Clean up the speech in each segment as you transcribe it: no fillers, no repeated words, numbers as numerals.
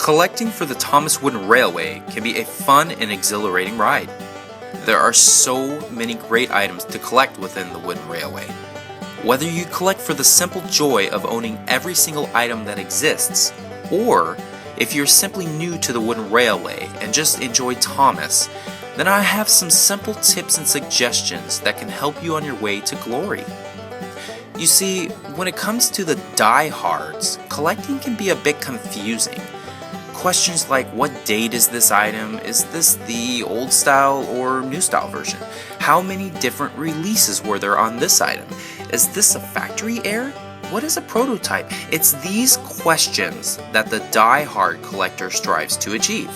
Collecting for the Thomas Wooden Railway can be a fun and exhilarating ride. There are so many great items to collect within the Wooden Railway. Whether you collect for the simple joy of owning every single item that exists, or if you're simply new to the Wooden Railway and just enjoy Thomas, then I have some simple tips and suggestions that can help you on your way to glory. You see, when it comes to the diehards, collecting can be a bit confusing. Questions like, what date is this item? Is this the old style or new style version? How many different releases were there on this item? Is this a factory error? What is a prototype? It's these questions that the die-hard collector strives to achieve.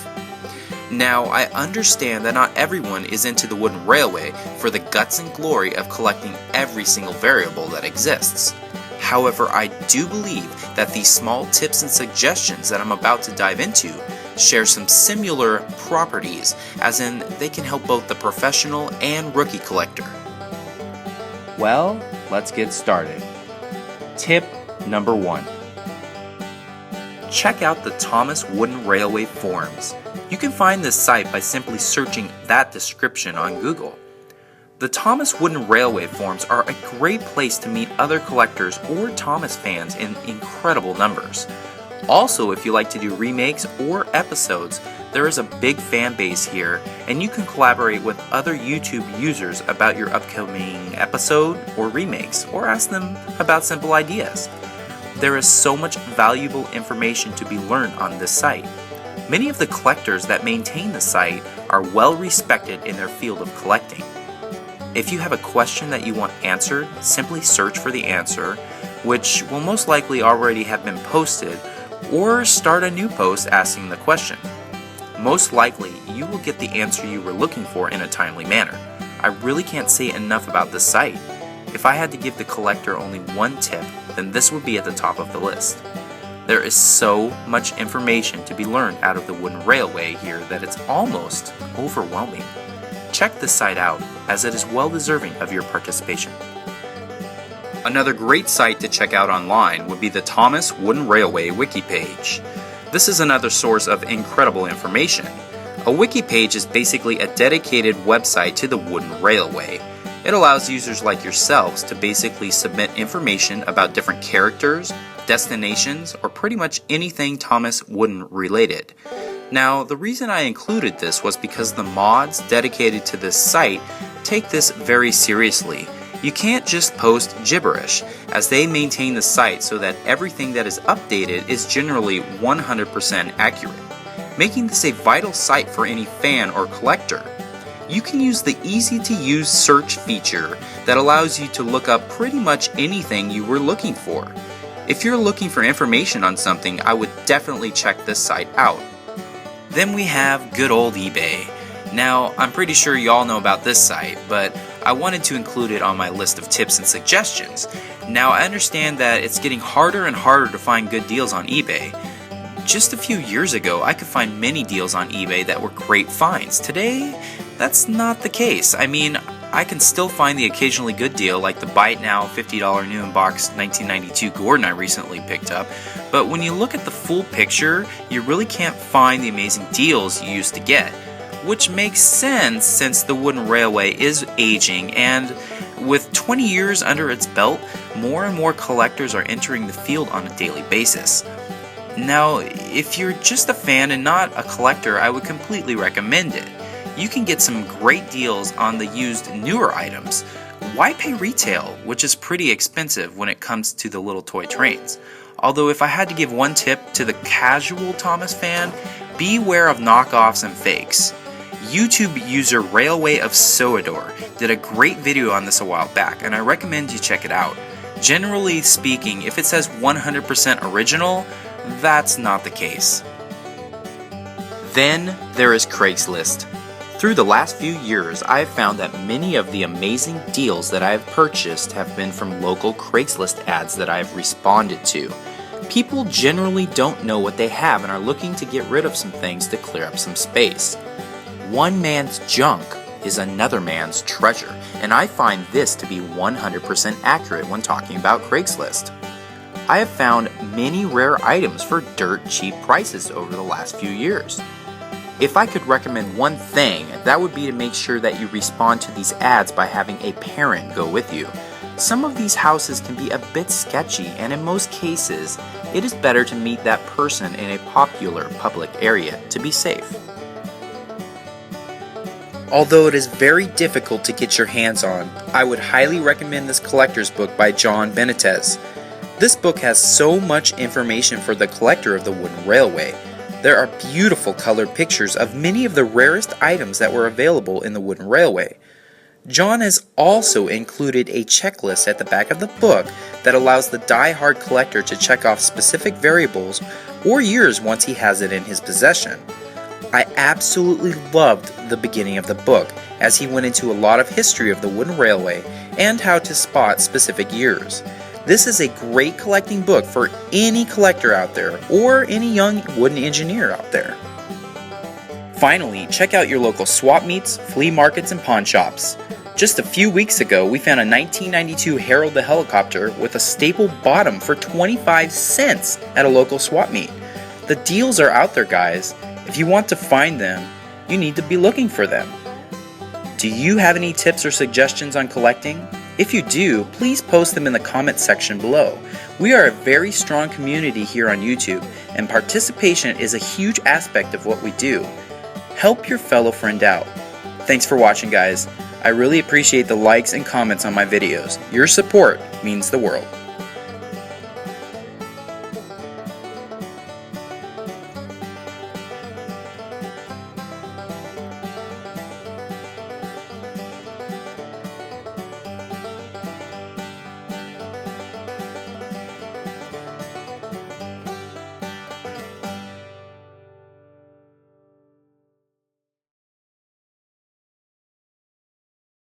Now, I understand that not everyone is into the Wooden Railway for the guts and glory of collecting every single variable that exists. However, I do believe that these small tips and suggestions that I'm about to dive into share some similar properties, as in they can help both the professional and rookie collector. Well, let's get started. Tip number 1. Check out the Thomas Wooden Railway forums. You can find this site by simply searching that description on Google. The Thomas Wooden Railway forums are a great place to meet other collectors or Thomas fans in incredible numbers. Also, if you like to do remakes or episodes, there is a big fan base here, and you can collaborate with other YouTube users about your upcoming episode or remakes, or ask them about simple ideas. There is so much valuable information to be learned on this site. Many of the collectors that maintain the site are well respected in their field of collecting. If you have a question that you want answered, simply search for the answer, which will most likely already have been posted, or start a new post asking the question. Most likely, you will get the answer you were looking for in a timely manner. I really can't say enough about this site. If I had to give the collector only one tip, then this would be at the top of the list. There is so much information to be learned out of the Wooden Railway here that it's almost overwhelming. Check this site out, as it is well deserving of your participation. Another great site to check out online would be the Thomas Wooden Railway Wiki page. This is another source of incredible information. A wiki page is basically a dedicated website to the Wooden Railway. It allows users like yourselves to basically submit information about different characters, destinations, or pretty much anything Thomas Wooden related. Now, the reason I included this was because the mods dedicated to this site take this very seriously. You can't just post gibberish, as they maintain the site so that everything that is updated is generally 100% accurate, making this a vital site for any fan or collector. You can use the easy-to-use search feature that allows you to look up pretty much anything you were looking for. If you're looking for information on something, I would definitely check this site out. Then we have good old eBay. Now, I'm pretty sure you all know about this site, but I wanted to include it on my list of tips and suggestions. Now, I understand that it's getting harder and harder to find good deals on eBay. Just a few years ago, I could find many deals on eBay that were great finds. Today, that's not the case. I mean, I can still find the occasionally good deal, like the Buy It Now $50 new in box 1992 Gordon I recently picked up, but when you look at the full picture, you really can't find the amazing deals you used to get, which makes sense since the Wooden Railway is aging, and with 20 years under its belt, more and more collectors are entering the field on a daily basis. Now, if you're just a fan and not a collector, I would completely recommend it. You can get some great deals on the used newer items. Why pay retail, which is pretty expensive when it comes to the little toy trains? Although if I had to give one tip to the casual Thomas fan, beware of knockoffs and fakes. YouTube user Railway of Soador did a great video on this a while back, and I recommend you check it out. Generally speaking, if it says 100% original, that's not the case. Then there is Craigslist. Through the last few years, I have found that many of the amazing deals that I have purchased have been from local Craigslist ads that I have responded to. People generally don't know what they have and are looking to get rid of some things to clear up some space. One man's junk is another man's treasure, and I find this to be 100% accurate when talking about Craigslist. I have found many rare items for dirt cheap prices over the last few years. If I could recommend one thing, that would be to make sure that you respond to these ads by having a parent go with you. Some of these houses can be a bit sketchy, and in most cases, it is better to meet that person in a popular public area to be safe. Although it is very difficult to get your hands on, I would highly recommend this collector's book by John Benitez. This book has so much information for the collector of the wooden railway. There are beautiful colored pictures of many of the rarest items that were available in the wooden railway. John has also included a checklist at the back of the book that allows the die-hard collector to check off specific variables or years once he has it in his possession. I absolutely loved the beginning of the book, as he went into a lot of history of the wooden railway and how to spot specific years. This is a great collecting book for any collector out there or any young wooden engineer out there. Finally, check out your local swap meets, flea markets, and pawn shops. Just a few weeks ago, we found a 1992 Harold the helicopter with a staple bottom for 25 cents at a local swap meet. The deals are out there, guys. If you want to find them, you need to be looking for them. Do you have any tips or suggestions on collecting? If you do, please post them in the comment section below. We are a very strong community here on YouTube, and participation is a huge aspect of what we do. Help your fellow friend out. Thanks for watching, guys. I really appreciate the likes and comments on my videos. Your support means the world.